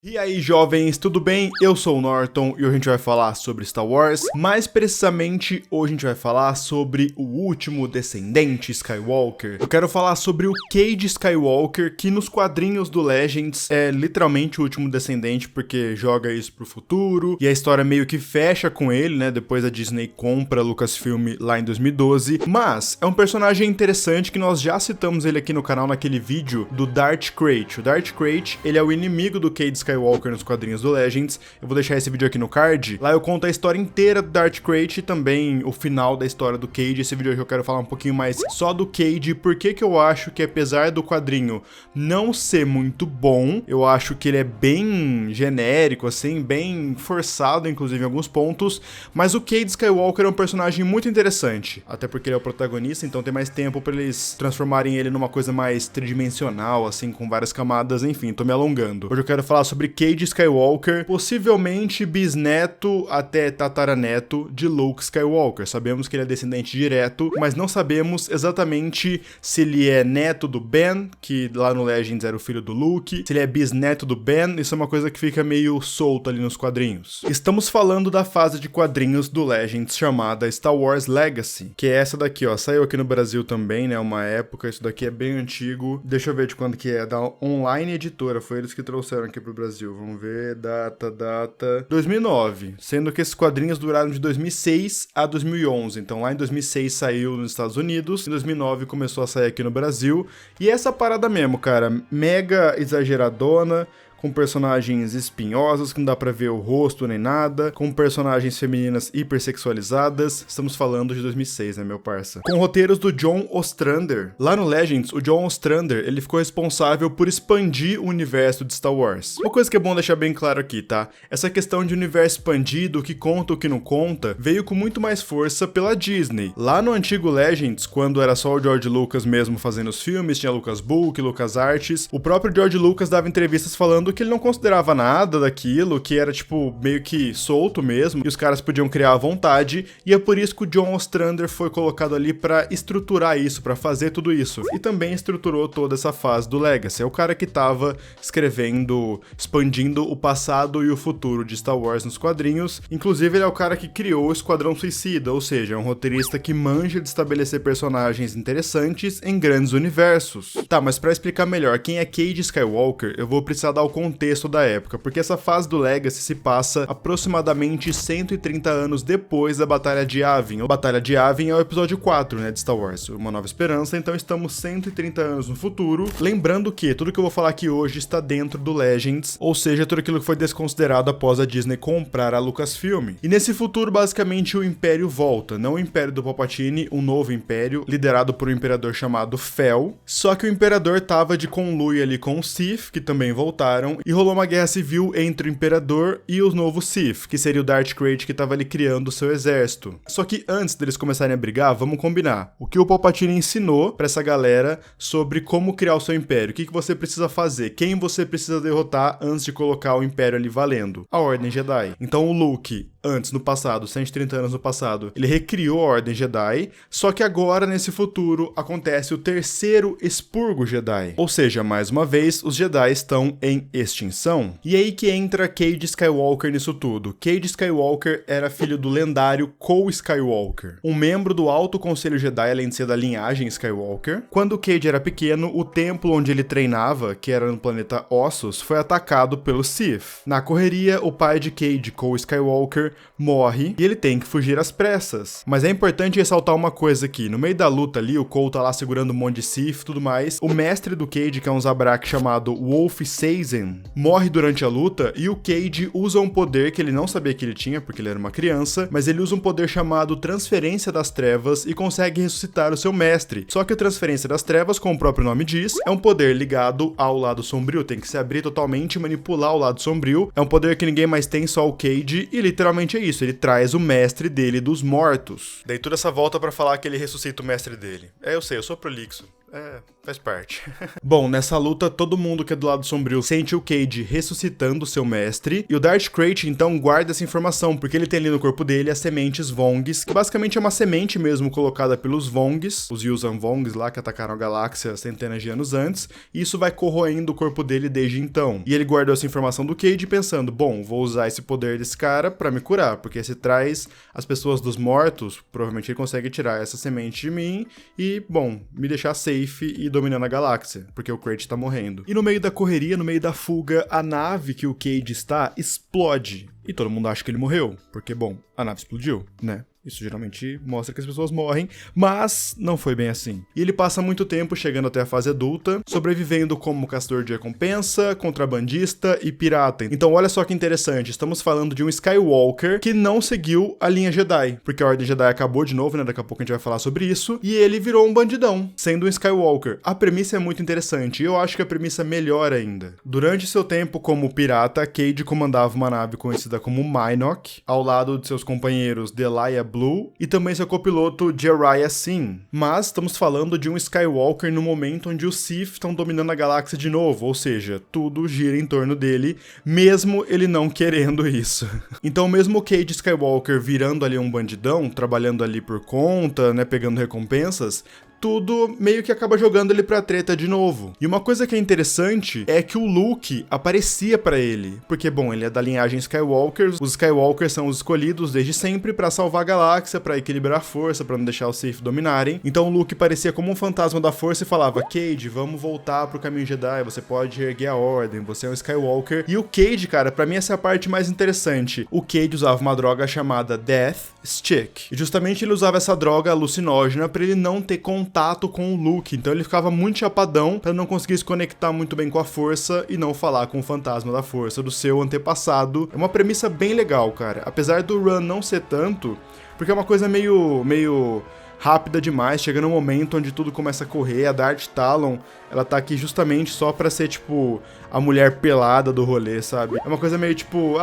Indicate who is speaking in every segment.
Speaker 1: E aí, jovens, tudo bem? Eu sou o Norton e hoje a gente vai falar sobre Star Wars. Mais precisamente, hoje a gente vai falar sobre o último descendente Skywalker. Eu quero falar sobre o Cade Skywalker, que nos quadrinhos do Legends é literalmente o último descendente, porque joga isso pro futuro, e a história meio que fecha com ele, né? Depois a Disney compra a Lucasfilm lá em 2012. Mas é um personagem interessante que nós já citamos ele aqui no canal naquele vídeo do Darth Krayt. O Darth Krayt, ele é o inimigo do Cade Skywalker nos quadrinhos do Legends. Eu vou deixar esse vídeo aqui no card. Lá eu conto a história inteira do Darth Krayt e também o final da história do Cade. Esse vídeo aqui eu quero falar um pouquinho mais só do Cade, porque que eu acho que apesar do quadrinho não ser muito bom, eu acho que ele é bem genérico, assim, bem forçado, inclusive em alguns pontos, mas o Cade Skywalker é um personagem muito interessante, até porque ele é o protagonista, então tem mais tempo pra eles transformarem ele numa coisa mais tridimensional, assim, com várias camadas, enfim, tô me alongando. Hoje eu quero falar sobre Cade Skywalker, possivelmente bisneto até tataraneto de Luke Skywalker. Sabemos que ele é descendente direto, mas não sabemos exatamente se ele é neto do Ben, que lá no Legends era o filho do Luke, se ele é bisneto do Ben. Isso é uma coisa que fica meio solta ali nos quadrinhos. Estamos falando da fase de quadrinhos do Legends chamada Star Wars Legacy, que é essa daqui, ó. Saiu aqui no Brasil também, né, uma época. Isso daqui é bem antigo. Deixa eu ver de quando que é, da Online Editora. Foi eles que trouxeram aqui pro Brasil. Vamos ver, data, 2009, sendo que esses quadrinhos duraram de 2006 a 2011, então lá em 2006 saiu nos Estados Unidos, em 2009 começou a sair aqui no Brasil, e essa parada mesmo, cara, mega exageradona, com personagens espinhosas, que não dá pra ver o rosto nem nada, com personagens femininas hipersexualizadas. Estamos falando de 2006, né, meu parça? Com roteiros do John Ostrander. Lá no Legends, o John Ostrander, ele ficou responsável por expandir o universo de Star Wars. Uma coisa que é bom deixar bem claro aqui, tá? Essa questão de universo expandido, o que conta, o que não conta, veio com muito mais força pela Disney. Lá no antigo Legends, quando era só o George Lucas mesmo fazendo os filmes, tinha LucasBook, LucasArts, o próprio George Lucas dava entrevistas falando que ele não considerava nada daquilo, que era tipo meio que solto mesmo, e os caras podiam criar à vontade, e é por isso que o John Ostrander foi colocado ali pra estruturar isso, pra fazer tudo isso. E também estruturou toda essa fase do Legacy. É o cara que tava escrevendo, expandindo o passado e o futuro de Star Wars nos quadrinhos. Inclusive ele é o cara que criou o Esquadrão Suicida, ou seja, é um roteirista que manja de estabelecer personagens interessantes em grandes universos. Tá, mas pra explicar melhor quem é Cade Skywalker, eu vou precisar dar o contexto da época, porque essa fase do Legacy se passa aproximadamente 130 anos depois da Batalha de Yavin. A Batalha de Yavin é o episódio 4, né, de Star Wars, Uma Nova Esperança, então estamos 130 anos no futuro. Lembrando que tudo que eu vou falar aqui hoje está dentro do Legends, ou seja, tudo aquilo que foi desconsiderado após a Disney comprar a Lucasfilm. E nesse futuro, basicamente, o Império volta, não o Império do Palpatine, um novo Império, liderado por um imperador chamado Fel, só que o imperador tava de conluio ali com os Sith, que também voltaram, e rolou uma guerra civil entre o Imperador e os novos Sith, que seria o Darth Krayt que tava ali criando o seu exército. Só que antes deles começarem a brigar, vamos combinar. O que o Palpatine ensinou pra essa galera sobre como criar o seu império, o que você precisa fazer, quem você precisa derrotar antes de colocar o império ali valendo. A Ordem Jedi. Então o Luke, antes, no passado, 130 anos no passado, ele recriou a Ordem Jedi, só que agora, nesse futuro, acontece o terceiro expurgo Jedi. Ou seja, mais uma vez, os Jedi estão em extinção. E aí que entra Cade Skywalker nisso tudo. Cade Skywalker era filho do lendário Cole Skywalker, um membro do Alto Conselho Jedi, além de ser da linhagem Skywalker. Quando Cade era pequeno, o templo onde ele treinava, que era no planeta Ossos, foi atacado pelos Sith. Na correria, o pai de Cade, Cole Skywalker, morre e ele tem que fugir às pressas. Mas é importante ressaltar uma coisa aqui. No meio da luta ali, o Cole tá lá segurando um monte de Sith e tudo mais. O mestre do Cade, que é um Zabrak chamado Wolf Saizen, morre durante a luta e o Cade usa um poder que ele não sabia que ele tinha, porque ele era uma criança, mas ele usa um poder chamado Transferência das Trevas e consegue ressuscitar o seu mestre. Só que a Transferência das Trevas, como o próprio nome diz, é um poder ligado ao lado sombrio, tem que se abrir totalmente e manipular o lado sombrio. É um poder que ninguém mais tem, só o Cade, e literalmente é isso, ele traz o mestre dele dos mortos. Daí toda essa volta pra falar que ele ressuscita o mestre dele. Eu sei, eu sou prolixo. faz parte. Bom, nessa luta, todo mundo que é do lado sombrio sente o Cade ressuscitando seu mestre, e o Darth Krayt, então, guarda essa informação, porque ele tem ali no corpo dele as sementes Vongs, que basicamente é uma semente mesmo colocada pelos Vongs, os Yuuzhan Vongs lá que atacaram a galáxia centenas de anos antes, e isso vai corroendo o corpo dele desde então. E ele guardou essa informação do Cade pensando, bom, vou usar esse poder desse cara pra me curar, porque se traz as pessoas dos mortos, provavelmente ele consegue tirar essa semente de mim e, bom, me deixar safe e dominando a galáxia, porque o Krayt tá morrendo. E no meio da correria, no meio da fuga, a nave que o Cade está explode. E todo mundo acha que ele morreu, porque, bom, a nave explodiu, né? Isso geralmente mostra que as pessoas morrem, mas não foi bem assim. E ele passa muito tempo chegando até a fase adulta, sobrevivendo como caçador de recompensa, contrabandista e pirata. Então olha só que interessante, estamos falando de um Skywalker que não seguiu a linha Jedi, porque a Ordem Jedi acabou de novo, né? Daqui a pouco a gente vai falar sobre isso, e ele virou um bandidão, sendo um Skywalker. A premissa é muito interessante, e eu acho que a premissa é melhor ainda. Durante seu tempo como pirata, Cade comandava uma nave conhecida como Mynock, ao lado de seus companheiros Delia Blue e também seu copiloto Jeriah Sin. Mas estamos falando de um Skywalker no momento onde os Sith estão dominando a galáxia de novo, ou seja, tudo gira em torno dele, mesmo ele não querendo isso. Então mesmo o Cade Skywalker virando ali um bandidão, trabalhando ali por conta, né, pegando recompensas, tudo meio que acaba jogando ele pra treta de novo. E uma coisa que é interessante é que o Luke aparecia pra ele, porque, bom, ele é da linhagem Skywalker, os Skywalkers são os escolhidos desde sempre pra salvar a galáxia, pra equilibrar a força, pra não deixar os Sith dominarem. Então o Luke parecia como um fantasma da força e falava, Cade, vamos voltar pro caminho Jedi, você pode erguer a ordem, você é um Skywalker. E o Cade, cara, pra mim essa é a parte mais interessante. O Cade usava uma droga chamada Death Stick, e justamente ele usava essa droga alucinógena pra ele não ter contato com o Luke, então ele ficava muito chapadão pra não conseguir se conectar muito bem com a força e não falar com o fantasma da força do seu antepassado. É uma premissa bem legal, cara, apesar do run não ser tanto, porque é uma coisa meio rápida demais, chega num momento onde tudo começa a correr, a Darth Talon, ela tá aqui justamente só pra ser, tipo, a mulher pelada do rolê, sabe? É uma coisa meio tipo,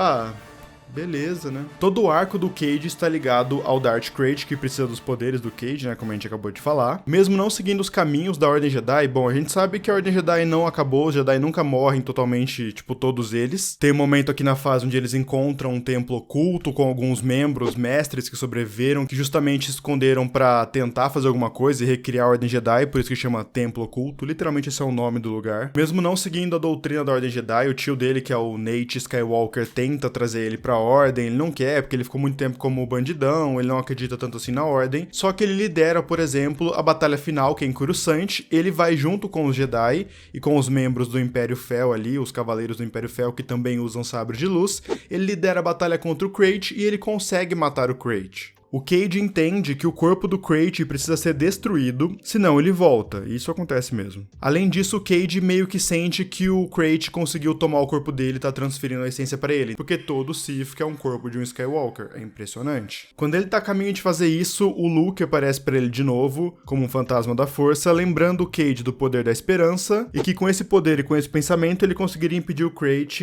Speaker 1: beleza, né? Todo o arco do Cade está ligado ao Darth Krayt, que precisa dos poderes do Cade, né? Como a gente acabou de falar. Mesmo não seguindo os caminhos da Ordem Jedi, bom, a gente sabe que a Ordem Jedi não acabou, os Jedi nunca morrem totalmente, tipo, todos eles. Tem um momento aqui na fase onde eles encontram um templo oculto com alguns membros, mestres que sobreviveram, que justamente se esconderam pra tentar fazer alguma coisa e recriar a Ordem Jedi, por isso que chama Templo Oculto. Literalmente esse é o nome do lugar. Mesmo não seguindo a doutrina da Ordem Jedi, o tio dele, que é o Nate Skywalker, tenta trazer ele pra Ordem, ele não quer, porque ele ficou muito tempo como bandidão, ele não acredita tanto assim na Ordem, só que ele lidera, por exemplo, a batalha final, que é em Coruscant, ele vai junto com os Jedi e com os membros do Império Fel ali, os Cavaleiros do Império Fel, que também usam sabre de luz, ele lidera a batalha contra o Krayt e ele consegue matar o Krayt. O Cade entende que o corpo do Krayt precisa ser destruído, senão ele volta, e isso acontece mesmo. Além disso, o Cade meio que sente que o Krayt conseguiu tomar o corpo dele e tá transferindo a essência pra ele, porque todo Sith quer um corpo de um Skywalker, é impressionante. Quando ele tá a caminho de fazer isso, o Luke aparece pra ele de novo, como um fantasma da força, lembrando o Cade do poder da esperança, e que com esse poder e com esse pensamento ele conseguiria impedir o Krayt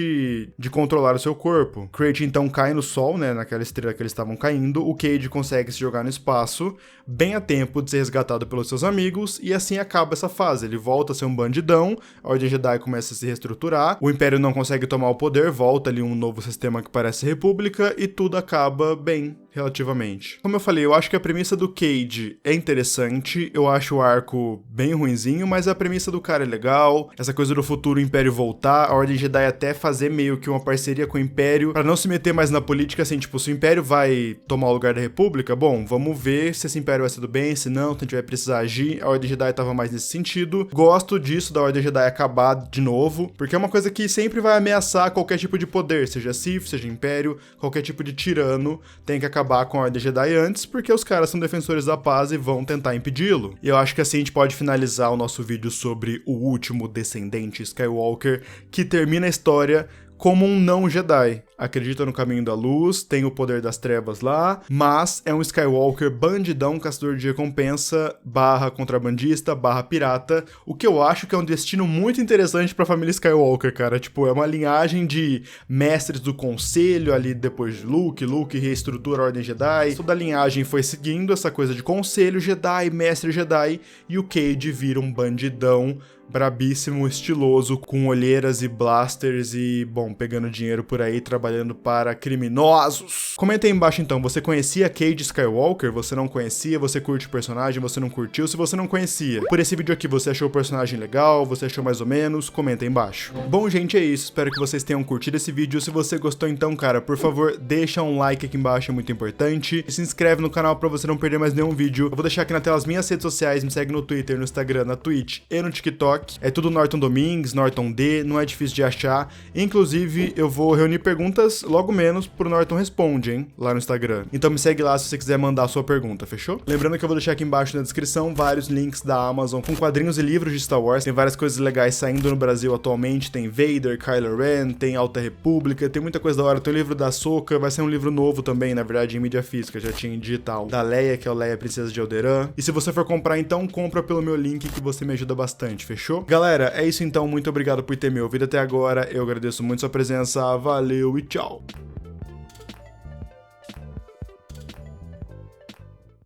Speaker 1: de controlar o seu corpo. O Krayt então cai no sol, né, naquela estrela que eles estavam caindo, o Cade consegue se jogar no espaço, bem a tempo de ser resgatado pelos seus amigos, e assim acaba essa fase. Ele volta a ser um bandidão, a Ordem Jedi começa a se reestruturar, o Império não consegue tomar o poder, volta ali um novo sistema que parece república, e tudo acaba bem, relativamente. Como eu falei, eu acho que a premissa do Cade é interessante, eu acho o arco bem ruinzinho, mas a premissa do cara é legal, essa coisa do futuro Império voltar, a Ordem Jedi até fazer meio que uma parceria com o Império, pra não se meter mais na política, assim, tipo, se o Império vai tomar o lugar da República, bom, vamos ver se esse Império vai ser do bem, se não, se a gente vai precisar agir, a Ordem Jedi tava mais nesse sentido. Gosto disso, da Ordem Jedi acabar de novo, porque é uma coisa que sempre vai ameaçar qualquer tipo de poder, seja Sith, seja Império, qualquer tipo de tirano, tem que acabar com a Ordem Jedi antes, porque os caras são defensores da paz e vão tentar impedi-lo. E eu acho que assim a gente pode finalizar o nosso vídeo sobre o último descendente Skywalker, que termina a história como um não Jedi. Acredita no caminho da luz, tem o poder das trevas lá, mas é um Skywalker bandidão, caçador de recompensa, barra contrabandista, barra pirata, o que eu acho que é um destino muito interessante pra família Skywalker, cara. Tipo, é uma linhagem de mestres do conselho ali depois de Luke reestrutura a Ordem Jedi, toda a linhagem foi seguindo essa coisa de conselho Jedi, mestre Jedi, e o Cade vira um bandidão brabíssimo, estiloso, com olheiras e blasters e, bom, pegando dinheiro por aí, trabalhando para criminosos. Comenta aí embaixo então, você conhecia Cade Skywalker? Você não conhecia? Você curte o personagem? Você não curtiu? Se você não conhecia, por esse vídeo aqui, você achou o personagem legal? Você achou mais ou menos? Comenta aí embaixo. Bom, gente, é isso. Espero que vocês tenham curtido esse vídeo. Se você gostou, então, cara, por favor, deixa um like aqui embaixo, é muito importante. E se inscreve no canal pra você não perder mais nenhum vídeo. Eu vou deixar aqui na tela as minhas redes sociais. Me segue no Twitter, no Instagram, na Twitch e no TikTok. É tudo Norton Domingues, Norton D, não é difícil de achar. Inclusive, eu vou reunir perguntas logo menos pro Norton Responde, hein? Lá no Instagram. Então me segue lá se você quiser mandar a sua pergunta, fechou? Lembrando que eu vou deixar aqui embaixo na descrição vários links da Amazon com quadrinhos e livros de Star Wars. Tem várias coisas legais saindo no Brasil atualmente. Tem Vader, Kylo Ren, tem Alta República, tem muita coisa da hora. Tem o livro da Ahsoka, vai ser um livro novo também, na verdade, em mídia física, já tinha em digital. Da Leia, que é o Leia Princesa de Alderaan. E se você for comprar, então, compra pelo meu link que você me ajuda bastante, fechou? Galera, é isso então, muito obrigado por ter me ouvido até agora, eu agradeço muito sua presença, valeu e tchau!